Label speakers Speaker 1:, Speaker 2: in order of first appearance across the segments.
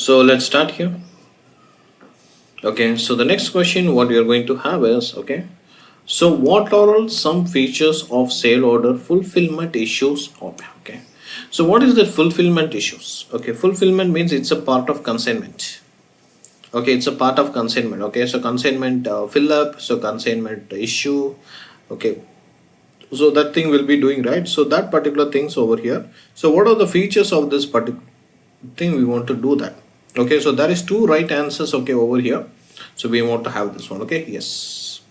Speaker 1: So let's start here. Okay, so the next question what we are going to have is, okay, so what are all some features of sale order fulfillment issues? Okay, so what is the fulfillment issues? Okay, fulfillment means it's a part of consignment. Okay, it's a part of consignment. Okay, so consignment fill up, so consignment issue. Okay, so that thing will be doing, right? So that particular things over here. So what are the features of this particular thing we want to do that? Okay, so there is two right answers. Okay, over here, so we want to have this one. Okay, yes.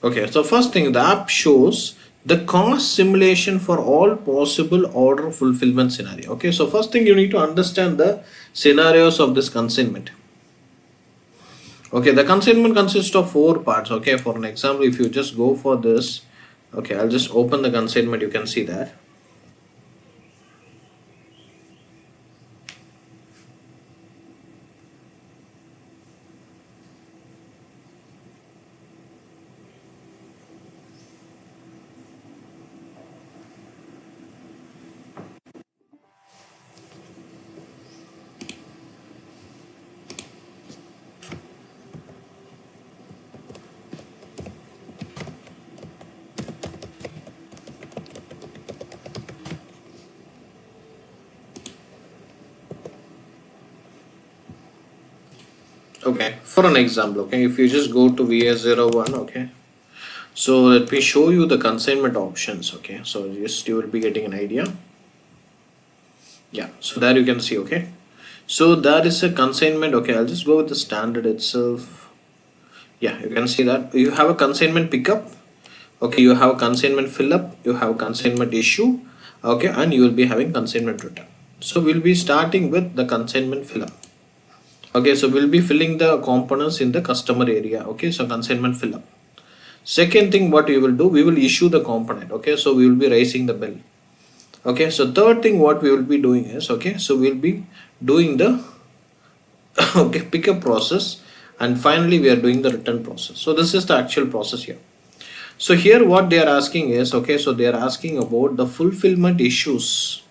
Speaker 1: Okay, so first thing, the app shows the cost simulation for all possible order fulfillment scenario. Okay, so first thing you need to understand the scenarios of this consignment. Okay, the consignment consists of 4 parts. Okay, for an example, if you just go for this, okay, I'll just open the consignment, you can see that. Okay, for an example, okay, if you just go to VS01, okay, so let me show you the consignment options. Okay, so just you will be getting an idea. Yeah, so there you can see. Okay, so that is a consignment. Okay, I'll just go with the standard itself. Yeah, you can see that you have a consignment pickup. Okay, you have consignment fill up, you have consignment issue. Okay, and you will be having consignment return. So we'll be starting with the consignment fill up. Okay, so we'll be filling the components in the customer area. Okay, so consignment fill up. Second thing what we will do, we will issue the component. Okay, so we will be raising the bill. Okay, so third thing what we will be doing is, okay, so we'll be doing the okay pickup process, and finally we are doing the return process. So this is the actual process here. So here what they are asking is, okay, so they are asking about the fulfillment issues.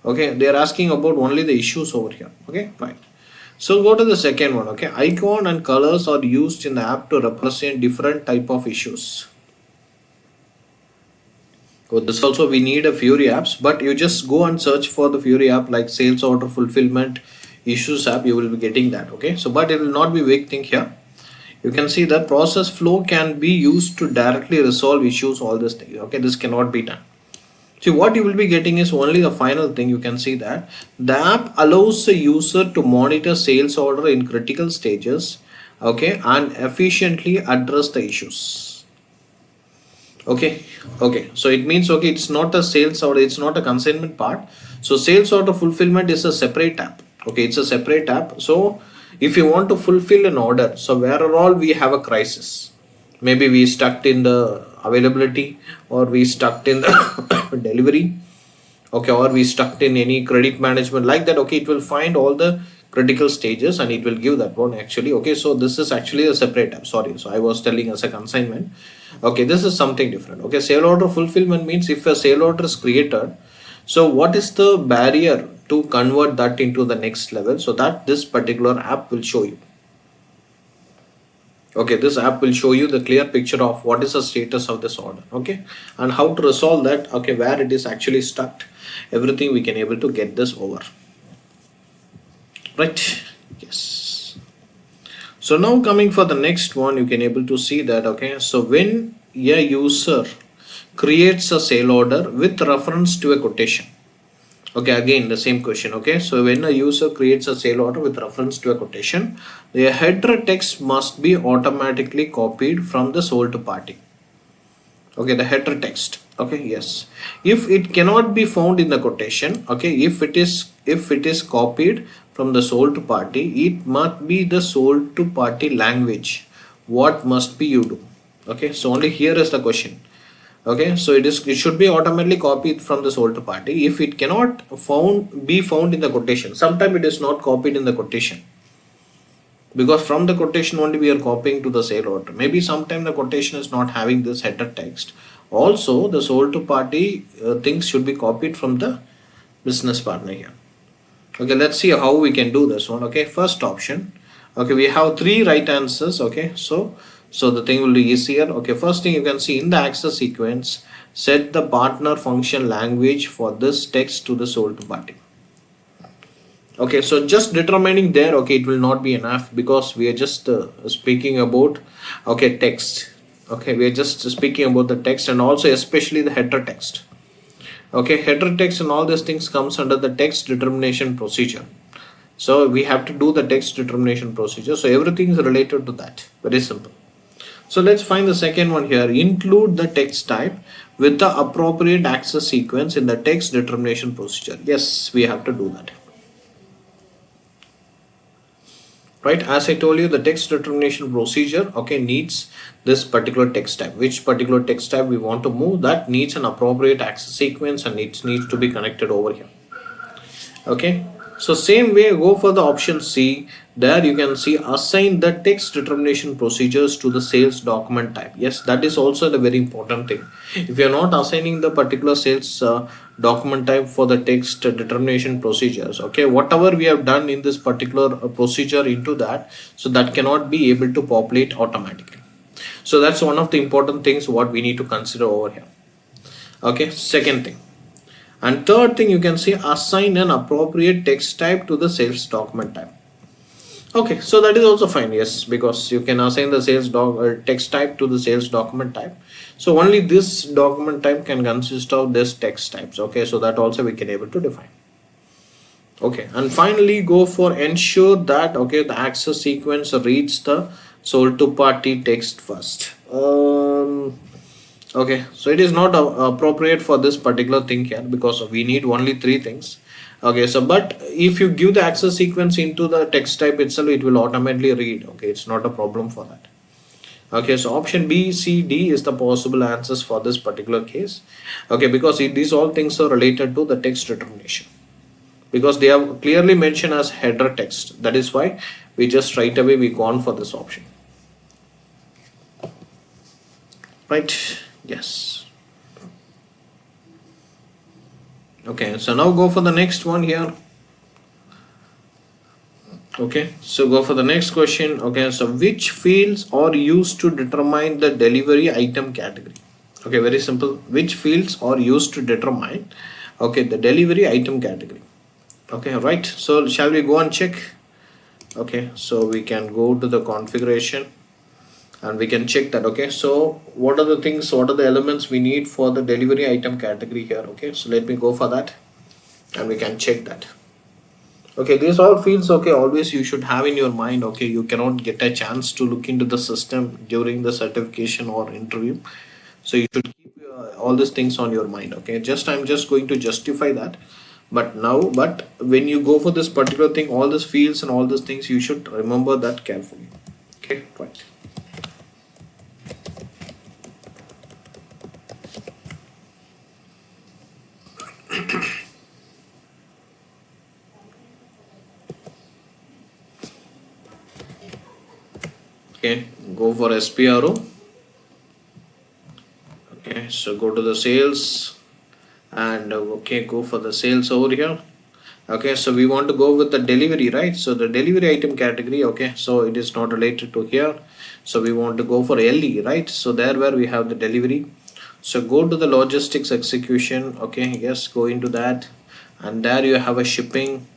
Speaker 1: Okay, they are asking about only the issues over here. Okay, fine. So go to the second one. Okay, icon and colors are used in the app to represent different type of issues. So this also we need a Fury apps, but you just go and search for the Fury app like sales order fulfillment issues app, you will be getting that. Okay, so but it will not be big thing here. You can see that process flow can be used to directly resolve issues, all this thing. Okay, this cannot be done. See, what you will be getting is only the final thing. You can see that the app allows the user to monitor sales order in critical stages, okay, and efficiently address the issues. Okay, so it means, okay, it's not a sales order, it's not a consignment part. So sales order fulfillment is a separate app. Okay, it's a separate app. So if you want to fulfill an order, so where all we have a crisis, maybe we stuck in the availability, or we stuck in the delivery, okay, or we stuck in any credit management like that. Okay, it will find all the critical stages and it will give that one actually. Okay, so this is actually a separate app. Sorry, so I was telling as a consignment. Okay, this is something different. Okay, sale order fulfillment means if a sale order is created, so what is the barrier to convert that into the next level, so that this particular app will show you. Okay, this app will show you the clear picture of what is the status of this order. Okay, and how to resolve that. Okay, where it is actually stuck, everything we can able to get this over, right? Yes. So now coming for the next one, you can able to see that. Okay, so when a user creates a sale order with reference to a quotation. Okay, again the same question. Okay, so when a user creates a sale order with reference to a quotation, the header text must be automatically copied from the sold party. Okay, the header text. Okay, yes, if it cannot be found in the quotation, okay, if it is copied from the sold party, it must be the sold to party language. What must be you do? Okay, so only here is the question. Okay, so it should be automatically copied from the sold party. If it cannot be found in the quotation, sometimes it is not copied in the quotation, because from the quotation only we are copying to the sale order. Maybe sometime the quotation is not having this header text. Also the sold to party things should be copied from the business partner here. Okay, let's see how we can do this one. Okay, first option. Okay, we have three right answers. Okay, so the thing will be easier. Okay, first thing you can see in the access sequence, set the partner function language for this text to the sold party. Okay, so just determining there, okay, it will not be enough because we are just speaking about, okay, text. Okay, we are just speaking about the text and also especially the header text. Okay, header text and all these things comes under the text determination procedure. So we have to do the text determination procedure. So everything is related to that. Very simple. So let's find the second one here. Include the text type with the appropriate access sequence in the text determination procedure. Yes, we have to do that. Right, as I told you, the text determination procedure, okay, needs this particular text type. Which particular text type we want to move, that needs an appropriate access sequence and it needs to be connected over here. Okay, so same way, go for the option C. There you can see assign the text determination procedures to the sales document type. Yes, that is also the very important thing. If you are not assigning the particular sales document type for the text determination procedures, okay, whatever we have done in this particular procedure into that, so that cannot be able to populate automatically. So that's one of the important things what we need to consider over here. Okay, second thing. And third thing, you can say assign an appropriate text type to the sales document type. Okay, so that is also fine. Yes, because you can assign the sales text type to the sales document type. So only this document type can consist of this text types. Okay, so that also we can able to define. Okay, and finally go for ensure that, okay, the access sequence reads the sold to party text first. Okay, so it is not appropriate for this particular thing here because we need only three things. Okay, so but if you give the access sequence into the text type itself, it will automatically read. Okay, it's not a problem for that. Okay, so option B, C, D is the possible answers for this particular case. Okay, because these all things are related to the text determination because they are clearly mentioned as header text. That is why we just straight away we gone for this option. Right? Yes. Okay, so now go for the next one here. Okay, so go for the next question. Okay, so which fields are used to determine the delivery item category? Okay, very simple. Which fields are used to determine, okay, the delivery item category? Okay, right. So shall we go and check? Okay, so we can go to the configuration and we can check that. Okay, so what are the things, what are the elements we need for the delivery item category here? Okay, so let me go for that and we can check that. Okay, these all fields, okay, always you should have in your mind. Okay, you cannot get a chance to look into the system during the certification or interview, so you should keep all these things on your mind. Okay, just I'm just going to justify that, but when you go for this particular thing, all these fields and all these things, you should remember that carefully. Okay, right. Okay, go for SPRO. Okay, so go to the sales and okay, go for the sales over here. Okay, so we want to go with the delivery, right? So the delivery item category, okay, so it is not related to here, so we want to go for LE, right? So there where we have the delivery, so go to the logistics execution. Okay, yes, go into that and there you have a shipping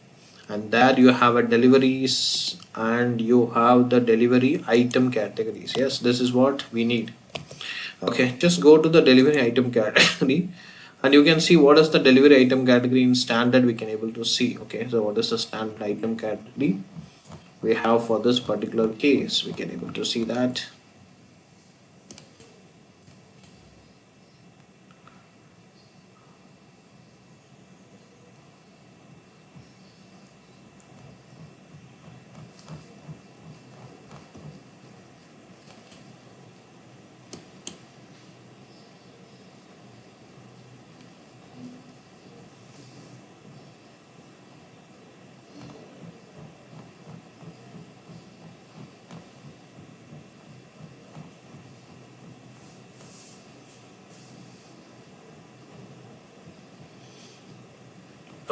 Speaker 1: and there you have a deliveries and you have the delivery item categories. Yes, this is what we need. Okay, just go to the delivery item category and you can see what is the delivery item category in standard. We can able to see. Okay, so what is the standard item category we have for this particular case? We can able to see that.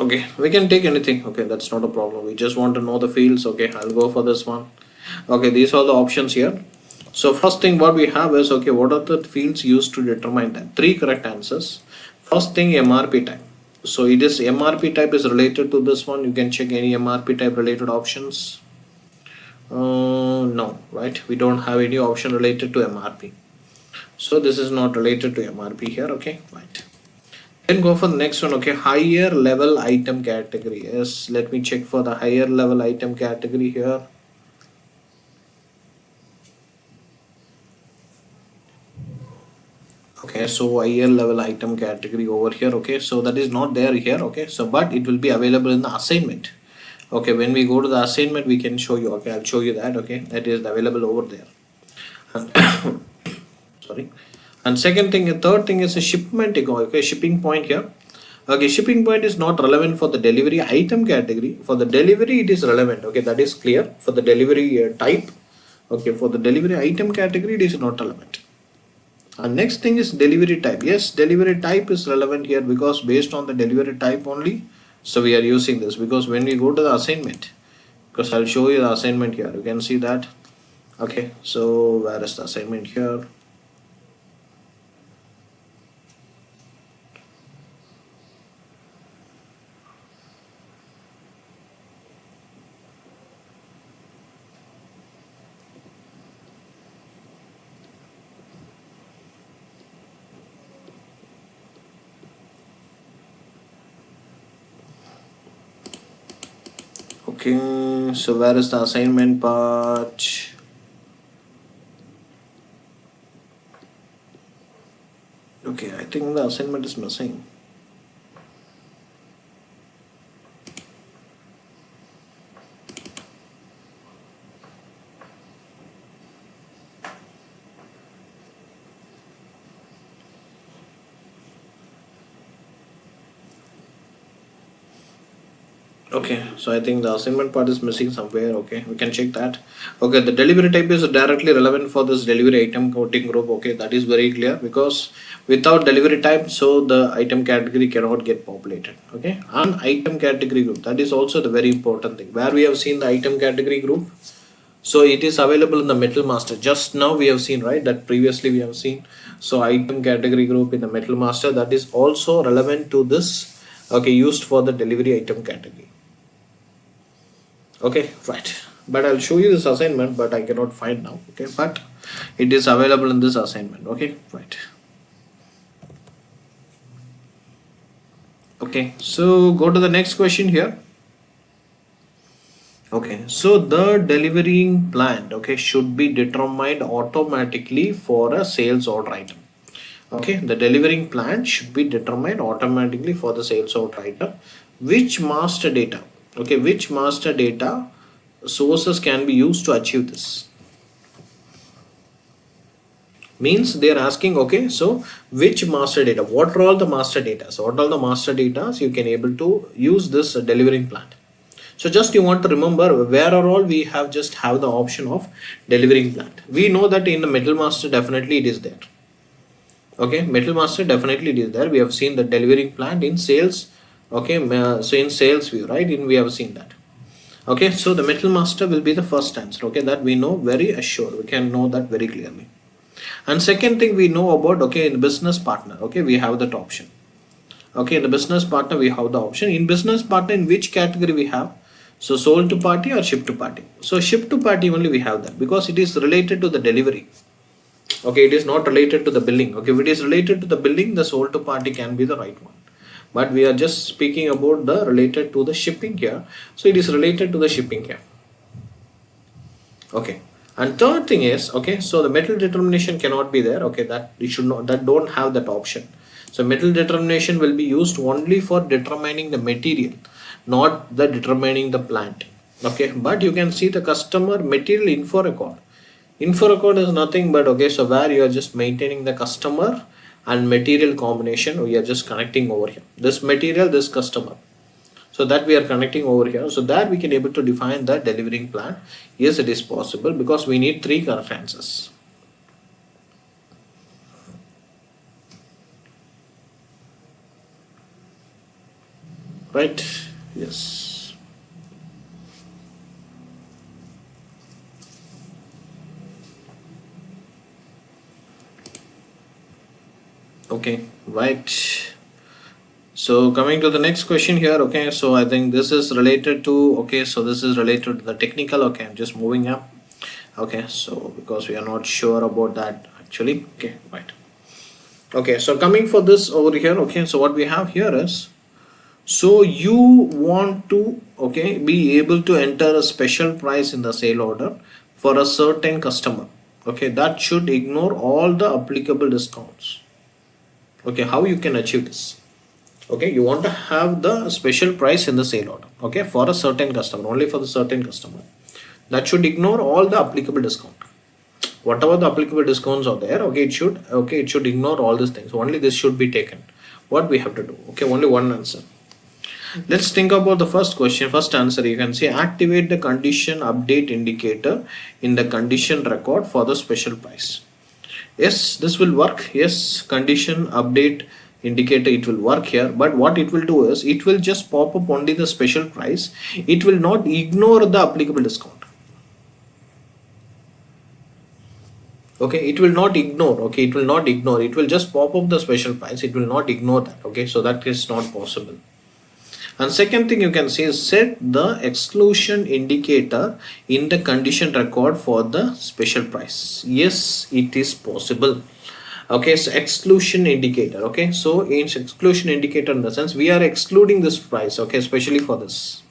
Speaker 1: Okay, we can take anything. Okay, that's not a problem. We just want to know the fields. Okay, I'll go for this one. Okay, these are the options here. So first thing what we have is, okay, what are the fields used to determine that? Three correct answers. First thing, MRP type. So it is MRP type is related to this one. You can check any MRP type related options. No, right? We don't have any option related to MRP. So this is not related to MRP here. Okay, right. Then go for the next one. Okay, higher level item category. Yes, let me check for the higher level item category here. Okay, so higher level item category over here. Okay, so that is not there here. Okay, so but it will be available in the assignment. Okay, when we go to the assignment, we can show you. Okay, I'll show you that. Okay, that is available over there. And sorry. And second thing, third thing is a shipment. Okay, shipping point here. Okay, shipping point is not relevant for the delivery item category. For the delivery, it is relevant. Okay, that is clear. For the delivery type. Okay, for the delivery item category, it is not relevant. And next thing is delivery type. Yes, delivery type is relevant here because based on the delivery type only, so we are using this. Because when we go to the assignment, because I'll show you the assignment here, you can see that. Okay, so where is the assignment here? Okay, so where is the assignment part? Okay, I think the assignment is missing. Okay, so I think the assignment part is missing somewhere. Okay, we can check that. Okay, the delivery type is directly relevant for this delivery item coding group. Okay, that is very clear because without delivery type, so the item category cannot get populated. Okay, and item category group, that is also the very important thing where we have seen the item category group. So it is available in the Metal Master. Just now we have seen, right, that previously we have seen. So item category group in the Metal Master, that is also relevant to this. Okay, used for the delivery item category. Okay, right, but I'll show you this assignment, but I cannot find now. Okay, but it is available in this assignment. Okay, right. Okay, so go to the next question here. Okay, so the delivering plan, okay, should be determined automatically for a sales order item. Okay, the delivering plan should be determined automatically for the sales order item. Which master data, okay, which master data sources can be used to achieve this? Means they are asking, okay, so which master data, what are all the master data, so what are all the master data you can able to use this delivering plan? So just you want to remember where are all we have just have the option of delivering plan. We know that in the Metal Master definitely it is there. Okay, Metal Master definitely it is there. We have seen the delivering plan in sales. Okay, so in sales view, right, in we have seen that. Okay, so the Metal Master will be the first answer. Okay, that we know very assured, we can know that very clearly. And second thing we know about, okay, in business partner, okay, we have that option. Okay, in the business partner we have the option. In business partner, in which category we have? So sold to party or ship to party? So ship to party only we have that because it is related to the delivery. Okay, it is not related to the billing. Okay, if it is related to the billing, the sold to party can be the right one. But we are just speaking about the related to the shipping here. So it is related to the shipping here. Okay. And third thing is, okay, so the metal determination cannot be there. Okay, that you should not, that don't have that option. So metal determination will be used only for determining the material, not the determining the plant. Okay, but you can see the customer material info record. Info record is nothing but, okay, so where you are just maintaining the customer and material combination, we are just connecting over here. This material, this customer. So that we are connecting over here. So that we can able to define the delivering plan. Yes, it is possible because we need three correct answers. right? Yes. Okay, right. So coming to the next question here, okay, so I think this is related to, okay, so this is related to the technical. Okay, I'm just moving up. Okay, so because we are not sure about that actually. Okay, right. Okay, so coming for this over here, okay, so what we have here is, so you want to, okay, be able to enter a special price in the sale order for a certain customer. Okay, that should ignore all the applicable discounts. Okay, how you can achieve this? Okay, you want to have the special price in the sale order, okay, for a certain customer, only for the certain customer. That should ignore all the applicable discount. Whatever the applicable discounts are there, okay, it should ignore all these things. Only this should be taken. What we have to do? Okay, only one answer. Let's think about the first question. First answer, you can say activate the condition update indicator in the condition record for the special price. Yes, this will work. Yes, condition update indicator, it will work here, but what it will do is it will just pop up only the special price. It will not ignore the applicable discount. Okay, it will not ignore. Okay, it will not ignore. It will just pop up the special price. It will not ignore that. Okay, so that is not possible. And second thing you can say is set the exclusion indicator in the condition record for the special price. Yes, it is possible. Okay, so exclusion indicator. Okay, so in exclusion indicator, in the sense we are excluding this price. Okay, especially for this.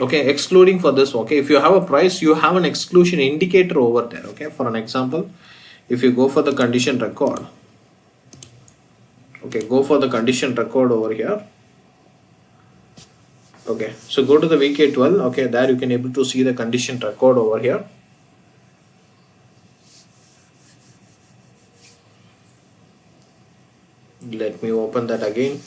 Speaker 1: Okay, excluding for this. Okay, if you have a price, you have an exclusion indicator over there. Okay, for an example, if you go for the condition record, okay, go for the condition record over here. Okay, so go to the VK12. Okay, there you can able to see the condition record over here. Let me open that again.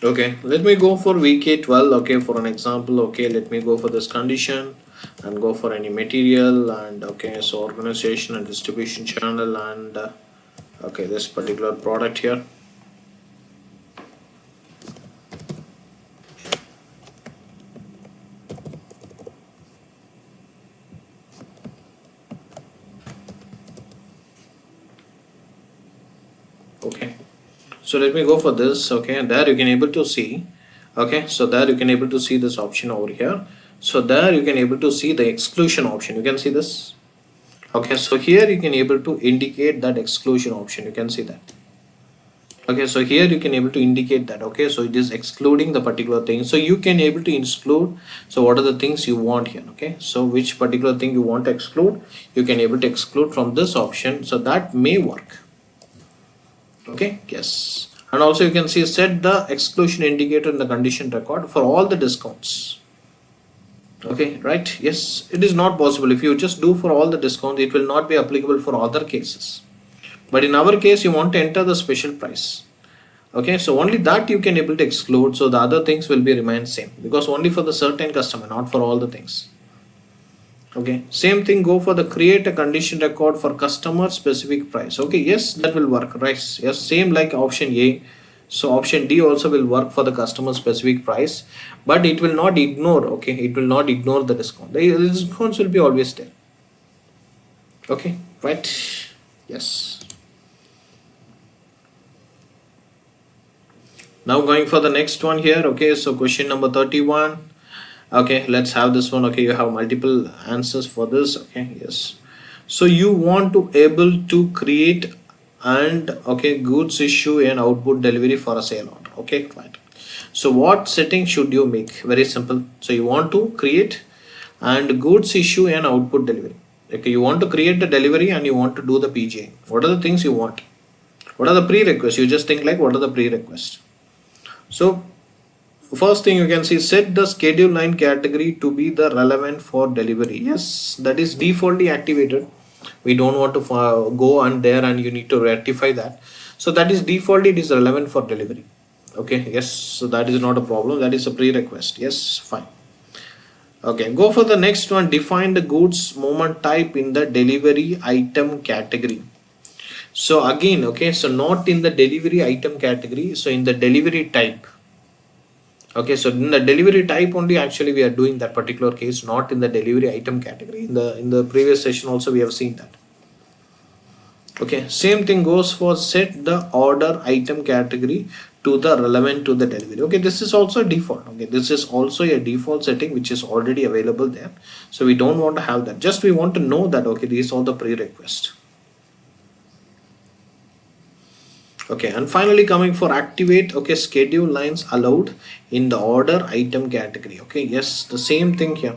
Speaker 1: Okay, let me go for VK12. Okay, for an example, okay, let me go for this condition and go for any material, and okay, so organization and distribution channel, and okay, this particular product here. Okay, so let me go for this. Okay, and there you can able to see. Okay, so there you can able to see this option over here. So there you can able to see the exclusion option. You can see this. Okay, so here you can able to indicate that exclusion option. You can see that. Okay, so here you can able to indicate that. Okay, so it is excluding the particular thing. So you can able to exclude. So what are the things you want here? Okay, so which particular thing you want to exclude, you can able to exclude from this option. So that may work. Okay, yes, and also you can see set the exclusion indicator in the condition record for all the discounts. Okay, right, yes, it is not possible. If you just do for all the discounts, it will not be applicable for other cases, but in our case you want to enter the special price. Okay, so only that you can able to exclude, so the other things will be remain same, because only for the certain customer, not for all the things. Okay, same thing, go for the create a condition record for customer specific price. Okay, yes, that will work, right? Yes, same like option A. So option D also will work for the customer specific price, but it will not ignore. Okay, it will not ignore the discount. The discounts will be always there. Okay, right? Yes. Now going for the next one here. Okay, so question number 31. Okay, let's have this one. Okay, you have multiple answers for this. Okay, yes, so you want to able to create and okay goods issue and output delivery for a sale order. Okay, right. So what setting should you make? Very simple. So you want to create and goods issue and output delivery. Okay, you want to create the delivery and you want to do the PGA. What are the things you want? What are the prerequisites? You just think like what are the prerequisites? So First thing you can see, set the schedule line category to be the relevant for delivery. Yes, that is defaultly activated. We don't want to go on there and you need to rectify that. So that is defaultly, it is relevant for delivery. Okay, yes, so that is not a problem. That is a pre-request. Yes, fine. Okay, go for the next one. Define the goods movement type in the delivery item category. So again, okay, so not in the delivery item category, so in the delivery type. Okay, so in the delivery type only actually we are doing that particular case, not in the delivery item category. In the previous session also we have seen that. Okay, same thing goes for set the order item category to the relevant to the delivery. Okay, this is also a default. Okay, this is also a default setting which is already available there. So we don't want to have that. Just we want to know that okay, these are the prerequisites. Okay, and finally coming for activate, okay, schedule lines allowed in the order item category. Okay, yes, the same thing here.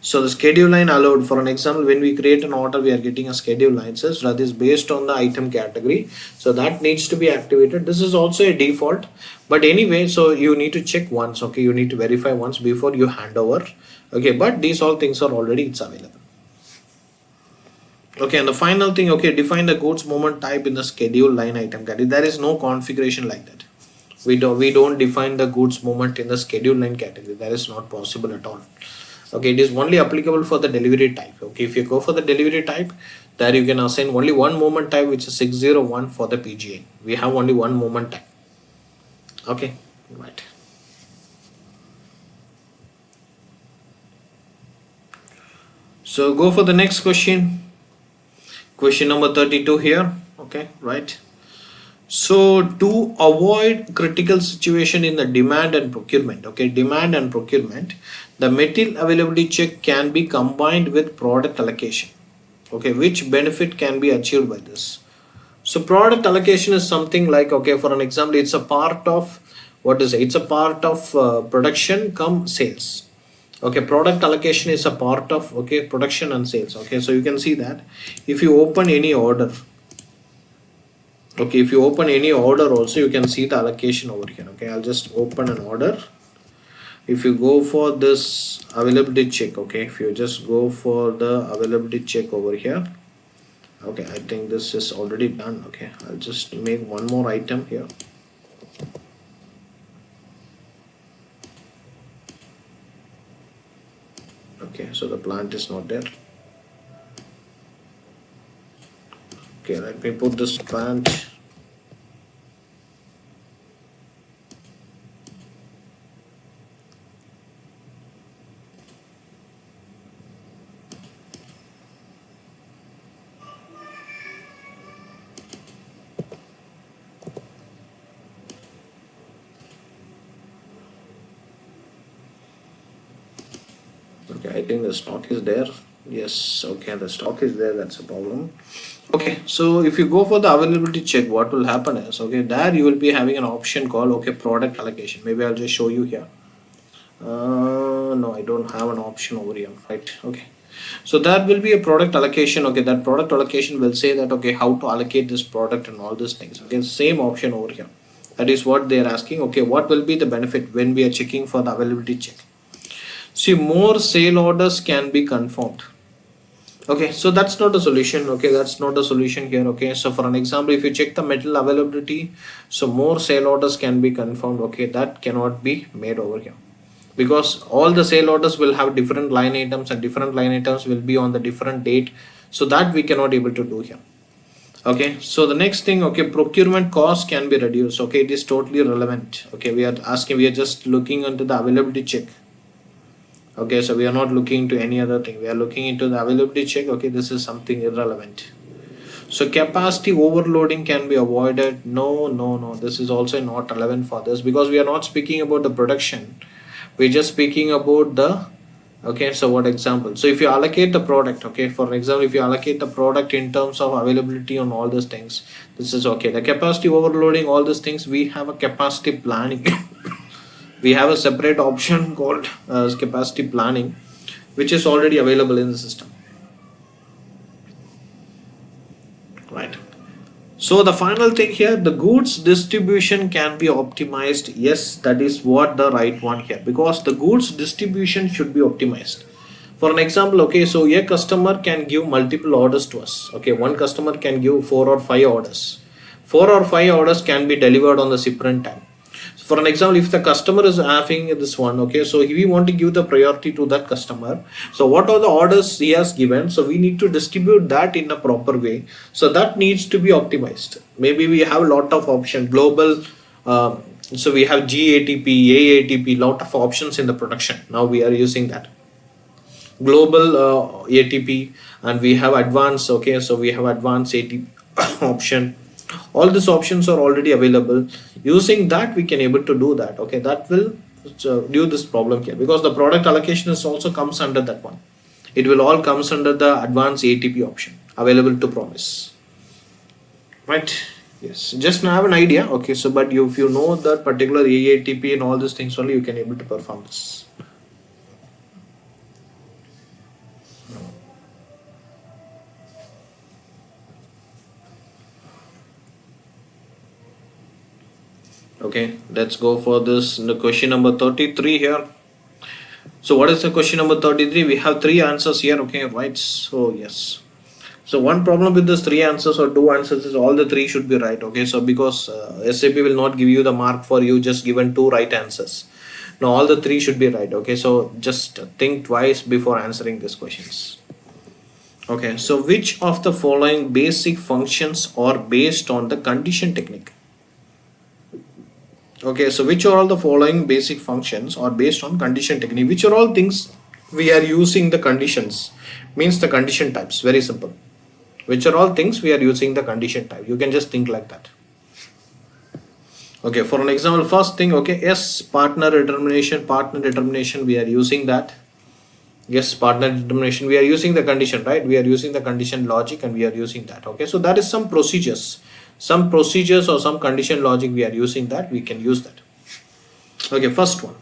Speaker 1: So the schedule line allowed, for an example, when we create an order, we are getting a schedule line says that is based on the item category. So that needs to be activated. This is also a default, but anyway, so you need to check once. Okay, you need to verify once before you hand over. Okay, but these all things are already it's available. Okay, and the final thing, okay, define the goods movement type in the schedule line item category. There is no configuration like that. We don't define the goods movement in the schedule line category. That is not possible at all. Okay, it is only applicable for the delivery type. Okay, if you go for the delivery type, there you can assign only one movement type, which is 601 for the PGA. We have only one movement type. Okay, right. So go for the next question. Question number 32 here. Okay, right. So to avoid critical situation in the demand and procurement, okay, demand and procurement, the material availability check can be combined with product allocation. Okay, which benefit can be achieved by this? So product allocation is something like, okay, for an example, it's a part of what is it? It's a part of production come sales. Okay, product allocation is a part of okay production and sales. Okay, so you can see that if you open any order. Okay, if you open any order also you can see the allocation over here. Okay, I'll just open an order. If you go for this availability check, okay, if you just go for the availability check over here, okay, I think this is already done. Okay, I'll just make one more item here. Okay, so the plant is not there. Okay, let me put this plant. Okay, I think the stock is there. Yes, okay, the stock is there, that's a problem. Okay, so if you go for the availability check, what will happen is, okay, there you will be having an option called, okay, product allocation. Maybe I'll just show you here. No, I don't have an option over here, right? Okay, so that will be a product allocation. Okay, that product allocation will say that, okay, how to allocate this product and all these things. Okay, same option over here. That is what they are asking. Okay, what will be the benefit when we are checking for the availability check? See, more sale orders can be confirmed. Okay, so that's not a solution. Okay, that's not a solution here. Okay, so for an example, if you check the metal availability, so more sale orders can be confirmed. Okay, that cannot be made over here because all the sale orders will have different line items and different line items will be on the different date, so that we cannot able to do here. Okay, so the next thing, okay, procurement cost can be reduced. Okay, it is totally relevant. Okay, we are just looking into the availability check. Okay, so we are not looking into any other thing, we are looking into the availability check. Okay, this is something irrelevant. So capacity overloading can be avoided. No, this is also not relevant for this because we are not speaking about the production, we're just speaking about the okay. So what example, so if you allocate the product, okay, for example, if you allocate the product in terms of availability on all these things, this is okay. The capacity overloading, all these things, we have a capacity planning we have a separate option called capacity planning, which is already available in the system, right? So the final thing here, the goods distribution can be optimized. Yes, that is what the right one here, because the goods distribution should be optimized. For an example, okay, so a customer can give multiple orders to us. Okay, one customer can give 4 or 5 orders. 4 or 5 orders can be delivered on the different time. So for an example, if the customer is having this one, okay, so we want to give the priority to that customer. So what are the orders he has given? So we need to distribute that in a proper way. So that needs to be optimized. Maybe we have a lot of options, global. So we have GATP, AATP, lot of options in the production. Now we are using that global ATP, and we have advanced. Okay, so we have advanced ATP option. All these options are already available. Using that, we can able to do that. Okay, that will do this problem here, because the product allocation is also comes under that one. It will all comes under the advanced ATP option available to promise, right? Yes, just now have an idea. Okay, so but if you know that particular AATP and all these things only, you can able to perform this. Okay, let's go for this the question number 33 here. So what is the question number 33? We have 3 answers here. Okay, right? So yes, so one problem with this 3 answers or 2 answers is all the 3 should be right. Okay, so because SAP will not give you the mark for you just given 2 right answers. Now all the 3 should be right. Okay, so just think twice before answering these questions. Okay, so which of the following basic functions are based on the condition technique? Okay, so which are all the following basic functions are based on condition technique? Which are all things we are using the conditions, means the condition types. Very simple. Which are all things we are using the condition type? You can just think like that. Okay, for an example, first thing, okay, yes, partner determination, we are using that. Yes, partner determination, we are using the condition, right? We are using the condition logic and we are using that. Okay, so that is some procedures or some condition logic we are using that. We can use that. Okay, first one.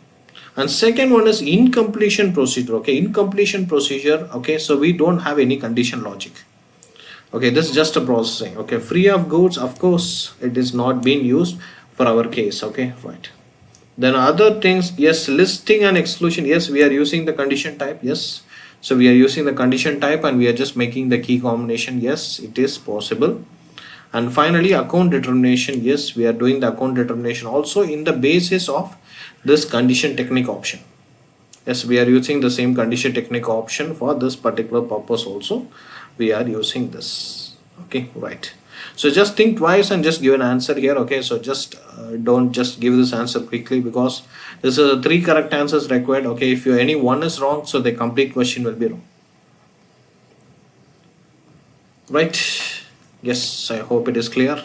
Speaker 1: And second one is incompletion procedure. Okay, incompletion procedure. Okay, so we don't have any condition logic. Okay, this is just a processing. Okay, free of goods, of course it is not being used for our case. Okay, right. Then other things, yes, listing and exclusion, yes, we are using the condition type. Yes, so we are using the condition type and we are just making the key combination. Yes, it is possible. And finally, account determination, yes, we are doing the account determination also in the basis of this condition technique option. Yes, we are using the same condition technique option for this particular purpose also. We are using this. Okay, right. So just think twice and just give an answer here. Okay, so just don't just give this answer quickly, because this is 3 correct answers required. Okay, if any one is wrong, so the complete question will be wrong. Right. Yes, I hope it is clear.